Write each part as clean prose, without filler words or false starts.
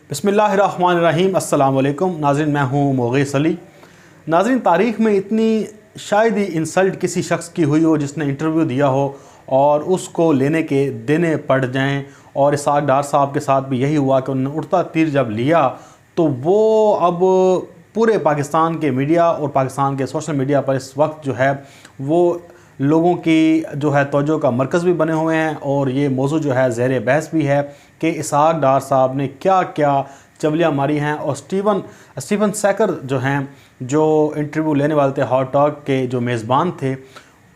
बिस्मिल्लाहिर्रहमानिर्रहीम। अस्सलाम वालेकुम नाज़रीन, मैं हूँ मुग़ीस अली। नाज़रीन, तारीख़ में इतनी शायद ही इंसल्ट किसी शख्स की हुई हो जिसने इंटरव्यू दिया हो और उसको लेने के देने पड़ जाएं। और इसहाक़ डार साहब के साथ भी यही हुआ कि उन्होंने उड़ता तीर जब लिया तो वो अब पूरे पाकिस्तान के मीडिया और पाकिस्तान के सोशल मीडिया पर इस वक्त जो है वो लोगों की जो है तवज्जो का मरकज़ भी बने हुए हैं। और ये मौजू जो है ज़ेर बहस भी है कि इसहाक़ डार साहब ने क्या क्या चवलियाँ मारी हैं। और स्टीफन सैकर जो हैं, जो इंटरव्यू लेने वाले थे, हॉट टॉक के जो मेज़बान थे,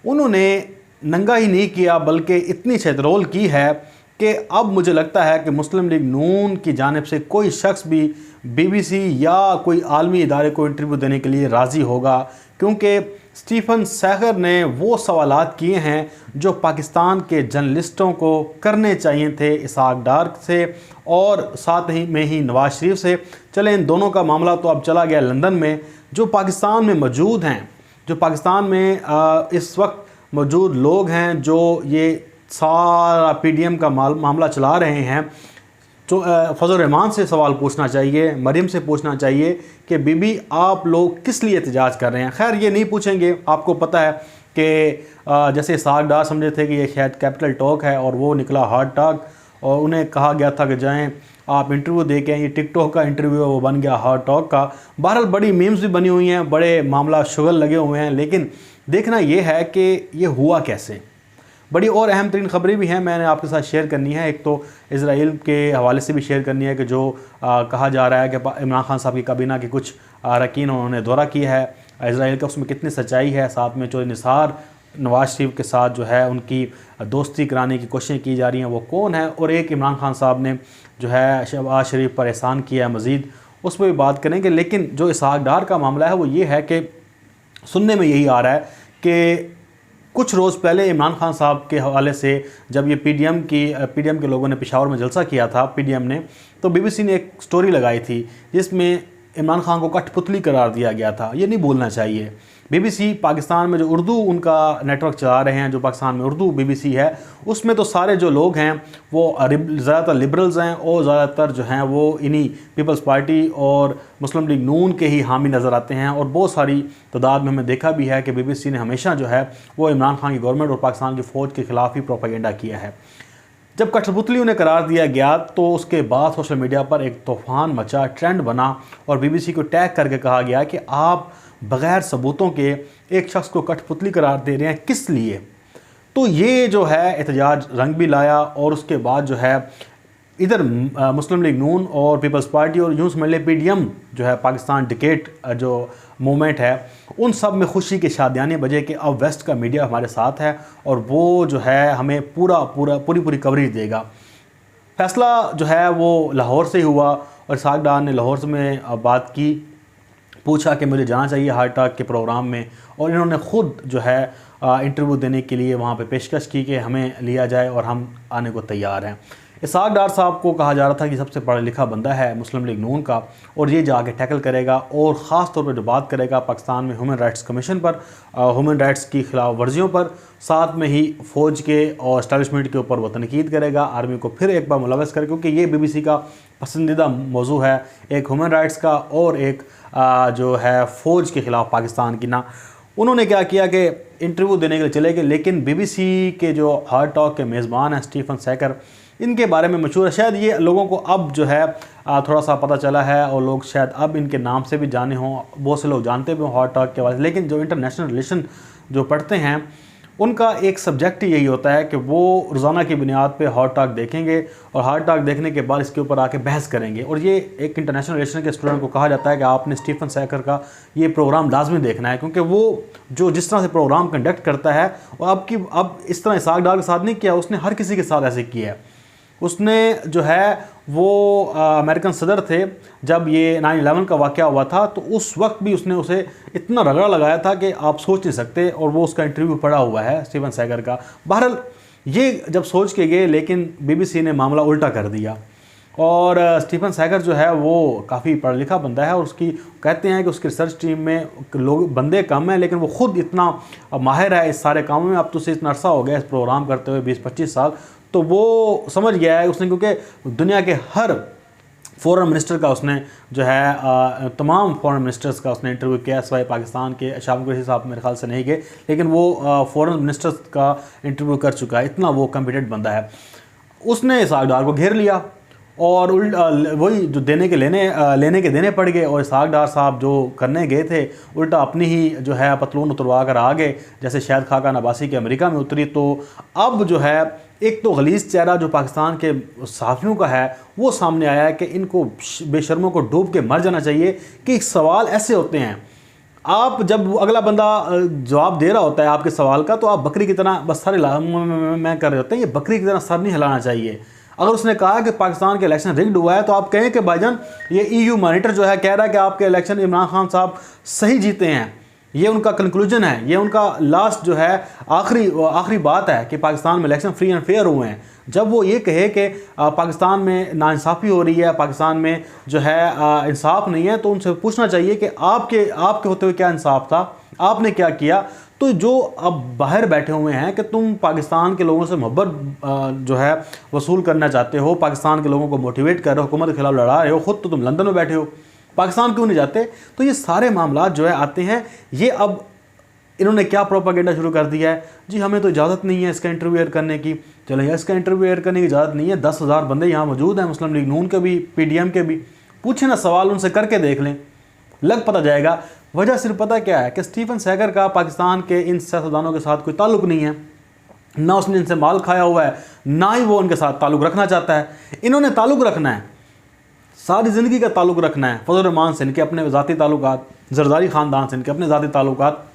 उन्होंने नंगा ही नहीं किया बल्कि इतनी शतरोल की है कि अब मुझे लगता है कि मुस्लिम लीग नून की जानिब से कोई शख्स भी BBC या कोई आलमी इदारे को इंटरव्यू देने के लिए राज़ी होगा, क्योंकि स्टीफन सैकर ने वो सवालात किए हैं जो पाकिस्तान के जर्नलिस्टों को करने चाहिए थे इसहाक़ डार से और साथ ही नवाज शरीफ से। चले, इन दोनों का मामला तो अब चला गया लंदन में। जो पाकिस्तान में मौजूद हैं, जो पाकिस्तान में इस वक्त मौजूद लोग हैं जो ये सारा PDM का मामला चला रहे हैं, तो फजल रहमान से सवाल पूछना चाहिए, मरीम से पूछना चाहिए कि बीबी आप लोग किस लिए एहतजाज कर रहे हैं। खैर ये नहीं पूछेंगे, आपको पता है कि जैसे इसहाक़ डार समझे थे कि ये शायद कैपिटल टॉक है और वो निकला हॉट टॉक, और उन्हें कहा गया था कि जाएं आप इंटरव्यू दे के आएँ। ये टिकटॉक का इंटरव्यू है, वो बन गया हॉट टॉक का। बहरहाल बड़ी मीम्स भी बनी हुई हैं, बड़े मामला शुगल लगे हुए हैं, लेकिन देखना ये है कि ये हुआ कैसे। बड़ी और अहम तरीन ख़बरें भी हैं, मैंने आपके साथ शेयर करनी है। एक तो इज़राइल के हवाले से भी शेयर करनी है कि जो कहा जा रहा है कि इमरान खान साहब की काबीना के कुछ अरकान उन्होंने दौरा किया है इज़राइल का, उसमें कितनी सच्चाई है। साथ में चौधरी निसार नवाज शरीफ के साथ जो है उनकी दोस्ती कराने की कोशिशें की जा रही हैं, वो कौन है। और एक इमरान खान साहब ने जो है शहबाज शरीफ पर एहसान किया है मज़ीद, उस पर भी बात करेंगे। लेकिन जो इसहाक़ डार का मामला है वो ये है कि सुनने में यही आ रहा है कि कुछ रोज़ पहले इमरान खान साहब के हवाले से जब ये PDM के लोगों ने पेशावर में जलसा किया था, PDM ने, तो BBC ने एक स्टोरी लगाई थी जिसमें इमरान खान को कठपुतली करार दिया गया था। ये नहीं भूलना चाहिए। BBC पाकिस्तान में जो उर्दू उनका नेटवर्क चला रहे हैं, जो पाकिस्तान में उर्दू BBC है, उसमें तो सारे जो लोग हैं वो ज़्यादातर लिबरल्स हैं और ज़्यादातर जो हैं वो इन्हीं पीपल्स पार्टी और मुस्लिम लीग नून के ही हामी नज़र आते हैं। और बहुत सारी तादाद में हमें देखा भी है कि BBC ने हमेशा जो है वो इमरान खान की गवर्नमेंट और पाकिस्तान की फ़ौज के ख़िलाफ़ ही प्रोपेगेंडा किया है। जब कठपुतली उन्हें करार दिया गया तो उसके बाद सोशल मीडिया पर एक तूफ़ान मचा, ट्रेंड बना और BBC को टैग करके कहा गया कि आप बग़ैर सबूतों के एक शख्स को कठपुतली करार दे रहे हैं, किस लिए। तो ये जो है एहतजाज रंग भी लाया और उसके बाद जो है इधर मुस्लिम लीग नून और पीपल्स पार्टी और यूँ समझ लें PDM जो है पाकिस्तान डिकेट जो मूवमेंट है, उन सब में खुशी के शादियाने बजे कि अब वेस्ट का मीडिया हमारे साथ है और वो जो है हमें पूरी कवरेज देगा। फैसला जो है वो लाहौर से ही हुआ और इसहाक़ डार ने लाहौर में बात की, पूछा कि मुझे जाना चाहिए हॉट टॉक के प्रोग्राम में, और इन्होंने ख़ुद जो है इंटरव्यू देने के लिए वहाँ पे पेशकश की कि हमें लिया जाए और हम आने को तैयार हैं। इसहाक़ डार साहब को कहा जा रहा था कि सबसे पढ़ा लिखा बंदा है मुस्लिम लीग नून का और ये जाके टैकल करेगा और ख़ास तौर पर जो बात करेगा पाकिस्तान में ह्यूमन राइट्स कमीशन पर, ह्यूमन राइट्स की खिलाफ वर्जियों पर, साथ में ही फ़ौज के और इस्टेब्लिशमेंट के ऊपर वो तनकीद करेगा, आर्मी को फिर एक बार मुलवस करे, क्योंकि ये BBC का पसंदीदा मौजू है, एक ह्यूमन राइट्स का और एक जो है फ़ौज के ख़िलाफ़ पाकिस्तान की ना। उन्होंने क्या किया कि इंटरव्यू देने के लिए चले गए, लेकिन BBC के जो हॉट टॉक के मेज़बान हैं स्टीफन सैकर, इनके बारे में मशहूर है। शायद ये लोगों को अब जो है थोड़ा सा पता चला है और लोग शायद अब इनके नाम से भी जाने हों, बहुत से लोग जानते भी हों हॉट टॉक के बारे में। लेकिन जो इंटरनेशनल रिलेशन जो पढ़ते हैं उनका एक सब्जेक्ट ही यही होता है कि वो रोज़ाना की बुनियाद पे हॉट टॉक देखेंगे और हॉट टॉक देखने के बाद इसके ऊपर आके बहस करेंगे। और ये एक इंटरनेशनल रिलेशन के स्टूडेंट को कहा जाता है कि आपने स्टीफन सैकर का ये प्रोग्राम लाजमी देखना है, क्योंकि वो जो जिस तरह से प्रोग्राम कंडक्ट करता है और अब इस तरह इसहाक़ डार के साथ नहीं किया, उसने हर किसी के साथ ऐसे किया है। उसने जो है वो अमेरिकन सदर थे जब ये 9/11 का वाक़या हुआ था, तो उस वक्त भी उसने उसे इतना रगड़ा लगाया था कि आप सोच नहीं सकते, और वो उसका इंटरव्यू पड़ा हुआ है स्टीफन सैकर का। बहरहाल ये जब सोच के गए, लेकिन BBC ने मामला उल्टा कर दिया और स्टीफन सैकर जो है वो काफ़ी पढ़ा लिखा बंदा है और उसकी कहते हैं कि उसकी रिसर्च टीम में लोग बंदे कम हैं, लेकिन वो ख़ुद इतना माहिर है इस सारे कामों में। अब तो उसे इतना अरसा हो गया इस प्रोग्राम करते हुए 20-25 साल, तो वो समझ गया है उसने, क्योंकि दुनिया के हर फ़ॉरेन मिनिस्टर का उसने जो है तमाम फ़ॉरेन मिनिस्टर्स का उसने इंटरव्यू किया, सिवाय पाकिस्तान के शाम कुरैशी साहब मेरे ख्याल से नहीं गए, लेकिन वो फ़ॉरेन मिनिस्टर्स का इंटरव्यू कर चुका है, इतना वो कॉम्पिटेंट बंदा है। उसने इसहाक डार को घेर लिया और वही जो लेने के देने पड़ गए, और इसहाक डार साहब जो करने गए थे उल्टा अपनी ही जो है पतलून उतरवा कर आ गए, जैसे शायद खाकान अब्बासी के अमेरिका में उतरी। तो अब जो है एक तो गलीज़ चेहरा जो पाकिस्तान के सहाफ़ियों का है वो सामने आया है कि इनको बेशर्मों को डूब के मर जाना चाहिए कि सवाल ऐसे होते हैं, आप जब अगला बंदा जवाब दे रहा होता है आपके सवाल का तो आप बकरी की तरह बस सारे मैं कर रहे होते हैं, ये बकरी की तरह सर नहीं हिलाना चाहिए। अगर उसने कहा कि पाकिस्तान के इलेक्शन रिग्ड हुआ है तो आप कहें कि भाईजान ये EU मॉनिटर जो है कह रहा है कि आपके इलेक्शन इमरान खान साहब सही जीते हैं, ये उनका कंक्लूजन है, ये उनका लास्ट जो है आखिरी बात है कि पाकिस्तान में इलेक्शन फ्री एंड फेयर हुए हैं। जब वो ये कहे कि पाकिस्तान में नाइंसाफ़ी हो रही है, पाकिस्तान में जो है इंसाफ नहीं है, तो उनसे पूछना चाहिए कि आपके होते हुए क्या इंसाफ था, आपने क्या किया। तो जो अब बाहर बैठे हुए हैं कि तुम पाकिस्तान के लोगों से मोहब्बत जो है वसूल करना चाहते हो, पाकिस्तान के लोगों को मोटिवेट कर रहे हो, हुकूमत के खिलाफ लड़ा रहे हो, ख़ुद तो तुम लंदन में बैठे हो, पाकिस्तान क्यों नहीं जाते। तो ये सारे मामला जो है आते हैं। ये अब इन्होंने क्या प्रोपागेंडा शुरू कर दिया है, जी हमें तो इजाज़त नहीं है इसका इंटरव्यू एयर करने की। चलो यार, इसका इंटरव्यू एयर करने की इजाज़त नहीं है, 10,000 बंदे यहाँ मौजूद हैं, मुस्लिम लीग नून के भी, PDM के भी, पूछे ना सवाल उनसे करके देख लें, लग पता जाएगा। वजह सिर्फ पता क्या है कि स्टीफन सैगर का पाकिस्तान के इन सियासतदानों के साथ कोई ताल्लुक़ नहीं है, ना उसने इनसे माल खाया हुआ है, ना ही वो उनके साथ ताल्लुक़ रखना चाहता है। इन्होंने ताल्लुक़ रखना है, सारी ज़िंदगी का ताल्लुक़ रखना है फजल रहमान से इनके अपने ज़ाती ताल्लुकात, जरदारी ख़ानदान से इनके अपने ज़ाती ताल्लुकात,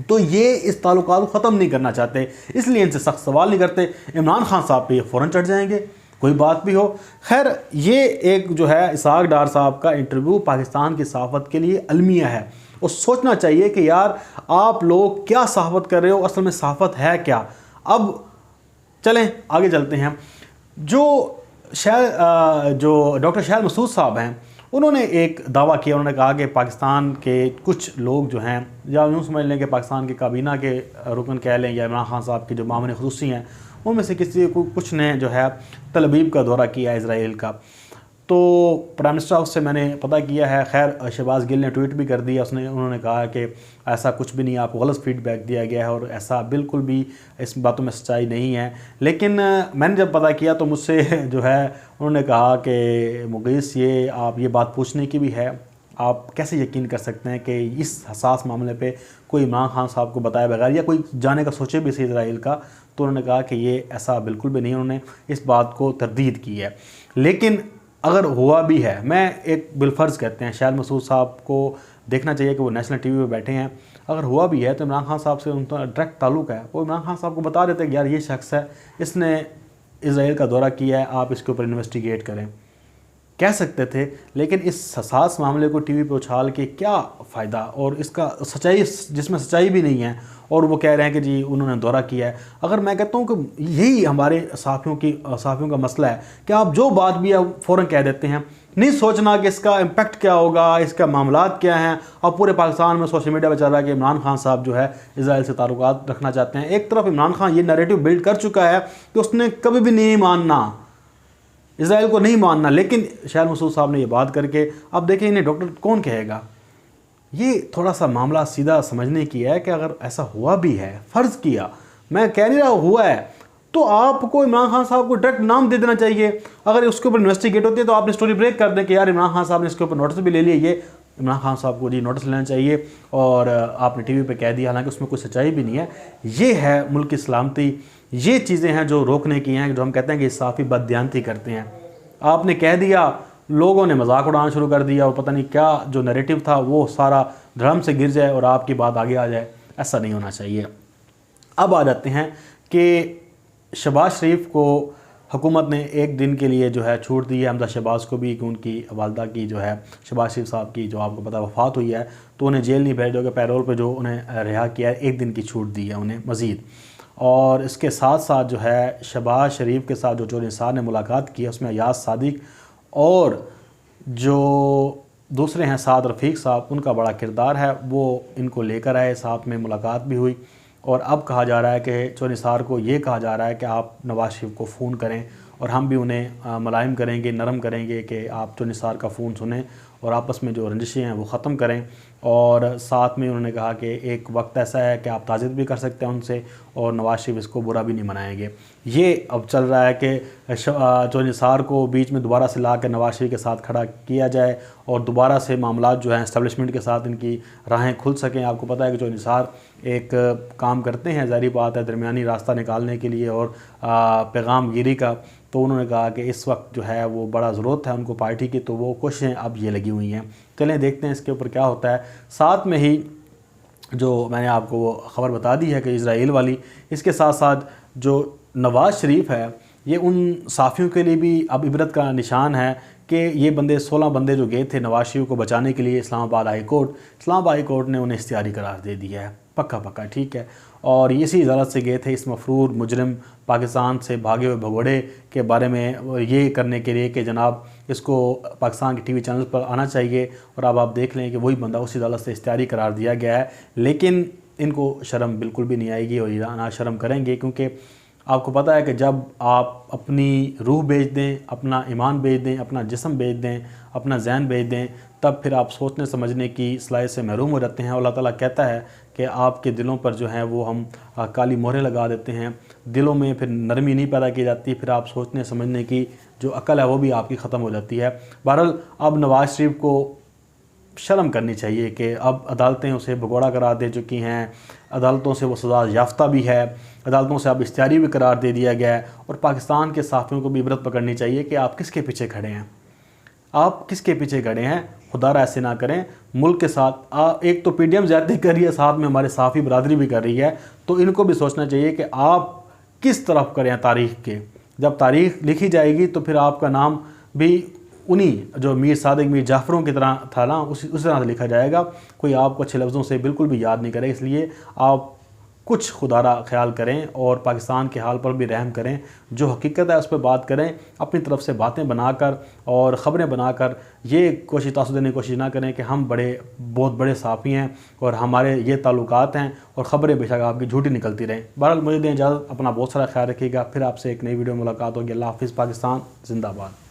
तो ये इस ताल्लुकात को ख़त्म नहीं करना चाहते, इसलिए इनसे सख्त सवाल नहीं करते। इमरान खान साहब पे ये फ़ौरन चढ़ जाएंगे, कोई बात भी हो। खैर, ये एक जो है इसहाक डार साहब का इंटरव्यू पाकिस्तान की सहाफ़त के लिए अलमिया है, और सोचना चाहिए कि यार आप लोग क्या सहाफ़त कर रहे हो, असल में सहाफ़त है क्या। अब चलें आगे चलते हैं। जो डॉक्टर शाहिद मसूद साहब हैं, उन्होंने एक दावा किया, उन्होंने कहा कि पाकिस्तान के कुछ लोग जो हैं, या यूँ समझ लें कि पाकिस्तान की काबीना के रुकन कह लें, या इमरान खान साहब के जो मामले खुसूसी हैं, उनमें से कुछ ने जो है तल अवीव का दौरा किया इज़राइल का। तो प्राइम मिनिस्टर हाउस से मैंने पता किया है, खैर शहबाज गिल ने ट्वीट भी कर दिया, उन्होंने कहा कि ऐसा कुछ भी नहीं, आपको गलत फीडबैक दिया गया है और ऐसा बिल्कुल भी इस बातों में सच्चाई नहीं है। लेकिन मैंने जब पता किया तो मुझसे जो है उन्होंने कहा कि मुगीस, ये आप ये बात पूछने की भी है, आप कैसे यकीन कर सकते हैं कि इस हसास मामले पे कोई इमरान खान साहब को बताए बगैर या कोई जाने का सोचे भी सही इज़राइल का। तो उन्होंने कहा कि ये ऐसा बिल्कुल भी नहीं, उन्होंने इस बात को तरदीद की है। लेकिन अगर हुआ भी है, मैं एक बिलफर्ज कहते हैं शाहिद मसूद साहब को देखना चाहिए कि वो नेशनल टीवी पे बैठे हैं, अगर हुआ भी है तो इमरान खान साहब से उनका डायरेक्ट ताल्लुक़ है, वो इमरान खान साहब को बता देते कि यार ये शख्स है, इसने इज़राइल का दौरा किया है, आप इसके ऊपर इन्वेस्टिगेट करें, कह सकते थे। लेकिन इस हसास मामले को टीवी पे उछाल के क्या फ़ायदा, और इसका सच्चाई जिसमें सच्चाई भी नहीं है, और वो कह रहे हैं कि जी उन्होंने दौरा किया है। अगर मैं कहता हूँ कि यही हमारे सहाफ़ियों का मसला है कि आप जो बात भी है फ़ौरन कह देते हैं, नहीं सोचना कि इसका इम्पेक्ट क्या होगा, इसका मामलात क्या हैं। और पूरे पाकिस्तान में सोशल मीडिया पर चल रहा है कि इमरान खान साहब जो है इज़राइल से ताल्लुकात रखना चाहते हैं। एक तरफ इमरान खान ये नैरेटिव बिल्ड कर चुका है कि उसने कभी भी नहीं मानना, इज़राइल को नहीं मानना, लेकिन शाहिद मसूद साहब ने ये बात करके, अब देखें इन्हें डॉक्टर कौन कहेगा। ये थोड़ा सा मामला सीधा समझने की है कि अगर ऐसा हुआ भी है, फ़र्ज़ किया, मैं कह नहीं रहा हुआ है, तो आपको इमरान खान साहब को डायरेक्ट नाम दे देना चाहिए। अगर उसके ऊपर इन्वेस्टिगेट होती है तो आपने स्टोरी ब्रेक कर दें कि यार इमरान खान साहब ने इसके ऊपर नोटिस भी ले लिया, ये इमरान खान साहब को जी नोटिस लेना चाहिए, और आपने टीवी पे कह दिया, हालांकि उसमें कोई सच्चाई भी नहीं है। ये है मुल्क की सलामती, ये चीज़ें हैं जो रोकने की हैं, जो हम कहते हैं कि साफ़ी बददियानती करते हैं। आपने कह दिया, लोगों ने मजाक उड़ाना शुरू कर दिया, और पता नहीं क्या जो नैरेटिव था वो सारा ड्रम से गिर जाए और आपकी बात आगे आ जाए, ऐसा नहीं होना चाहिए। अब आ जाते हैं कि शहबाज शरीफ को हुकूमत ने एक दिन के लिए जो है छूट दी है, हमजा शहबाज को भी, कि उनकी वालदा की जो है शहबाज शरीफ साहब की जो आपको पता वफ़ात हुई है, तो उन्हें जेल नहीं भेजोगे, पैरोल पे जो उन्हें रिहा किया है, एक दिन की छूट दी है उन्हें मज़ीद। और इसके साथ साथ जो है शहबाज शरीफ के साथ जो चौधरी निसार ने मुलाकात की है, उसमें अयाज सादिक और जो दूसरे हैं साद रफ़ीक साहब, उनका बड़ा किरदार है, वो इनको लेकर आए, साथ में मुलाकात भी हुई। और अब कहा जा रहा है कि चौधरी निसार को ये कहा जा रहा है कि आप नवाज़ शरीफ को फ़ोन करें और हम भी उन्हें मुलायम करेंगे, नरम करेंगे कि आप जो निसार का फ़ोन सुने और आपस में जो रंजिशें हैं वो ख़त्म करें। और साथ में उन्होंने कहा कि एक वक्त ऐसा है कि आप ताज़ियत भी कर सकते हैं उनसे और नवाज़ शरीफ इसको बुरा भी नहीं मनाएंगे। ये अब चल रहा है कि जो निसार को बीच में दोबारा से ला कर नवाज़ शरीफ के साथ खड़ा किया जाए और दोबारा से मामलात जो हैं इस्टेब्लिशमेंट के साथ इनकी राहें खुल सकें। आपको पता है कि जो निसार एक काम करते हैं, ज़ाहिर बात है, दरमियानी रास्ता निकालने के लिए और पैगाम गिरी का, तो उन्होंने कहा कि इस वक्त जो है वो बड़ा ज़रूरत है उनको पार्टी की, तो वो कोशिशें अब ये लगी हुई हैं। चलें देखते हैं इसके ऊपर क्या होता है। साथ में ही जो मैंने आपको वो ख़बर बता दी है कि इजराइल वाली, इसके साथ साथ जो नवाज़ शरीफ है ये उन साफ़ियों के लिए भी अब इबरत का निशान है कि ये बंदे 16 बंदे जो गए थे नवाज़ शरीफ को बचाने के लिए इस्लामाबाद हाई कोर्ट ने उन्हें इख्तियारी करार दे दिया है, पक्का ठीक है। और इसी अदालत से गए थे इस मफरूर मुजरिम पाकिस्तान से भागे हुए भगोड़े के बारे में ये करने के लिए कि जनाब इसको पाकिस्तान के टीवी चैनल पर आना चाहिए। और अब आप देख लें कि वही बंदा उसी अदालत से इख्तियारी करार दिया गया है। लेकिन इनको शर्म बिल्कुल भी नहीं आएगी और ये ना शर्म करेंगे, क्योंकि आपको पता है कि जब आप अपनी रूह बेच दें, अपना ईमान बेच दें, अपना जिस्म बेच दें, अपना जहन बेच दें, तब फिर आप सोचने समझने की सलाहियत से महरूम हो जाते हैं। अल्लाह ताला कहता है कि आपके दिलों पर जो है वो हम काली मोहरें लगा देते हैं, दिलों में फिर नरमी नहीं पैदा की जाती, फिर आप सोचने समझने की जो अक्ल है वो भी आपकी ख़त्म हो जाती है। बहरहाल अब नवाज़ शरीफ को शर्म करनी चाहिए कि अब अदालतें उसे भगोड़ा करार दे चुकी हैं, अदालतों से वो सज़ा याफ्ता भी है, अदालतों से अब इख्तियारी भी करार दे दिया गया है। और पाकिस्तान के साफ़ियों को भी इबरत पकड़नी चाहिए कि आप किसके पीछे खड़े हैं, आप किसके पीछे खड़े हैं। खुदारा ऐसे ना करें मुल्क के साथ। एक तो PTM ज़्यादती कर रही है, साथ में हमारे साफ़ी बरादरी भी कर रही है, तो इनको भी सोचना चाहिए कि आप किस तरफ करें तारीख़ के। जब तारीख़ लिखी जाएगी तो फिर आपका नाम भी उन्हीं जो मीर सादिक मीर जाफ़रों की तरह था ना, उसी तरह से लिखा जाएगा। कोई आपको अच्छे लफ्ज़ों से बिल्कुल भी याद नहीं करेगा। इसलिए आप कुछ खुदारा ख्याल करें और पाकिस्तान के हाल पर भी रहम करें, जो हकीकत है उस पर बात करें, अपनी तरफ से बातें बनाकर और ख़बरें बनाकर ये तासुद देने की कोशिश ना करें कि हम बहुत बड़े साफ़ी हैं और हमारे ये ताल्लुकात हैं और ख़बरें बेशक आपकी झूठी निकलती रहें। बहरहाल मुझे दें इजाज़त, अपना बहुत सारा ख्याल रखिएगा। फिर आपसे एक नई वीडियो मुलाकात होगी। अल्लाह हाफ़िज़। पाकिस्तान ज़िंदाबाद।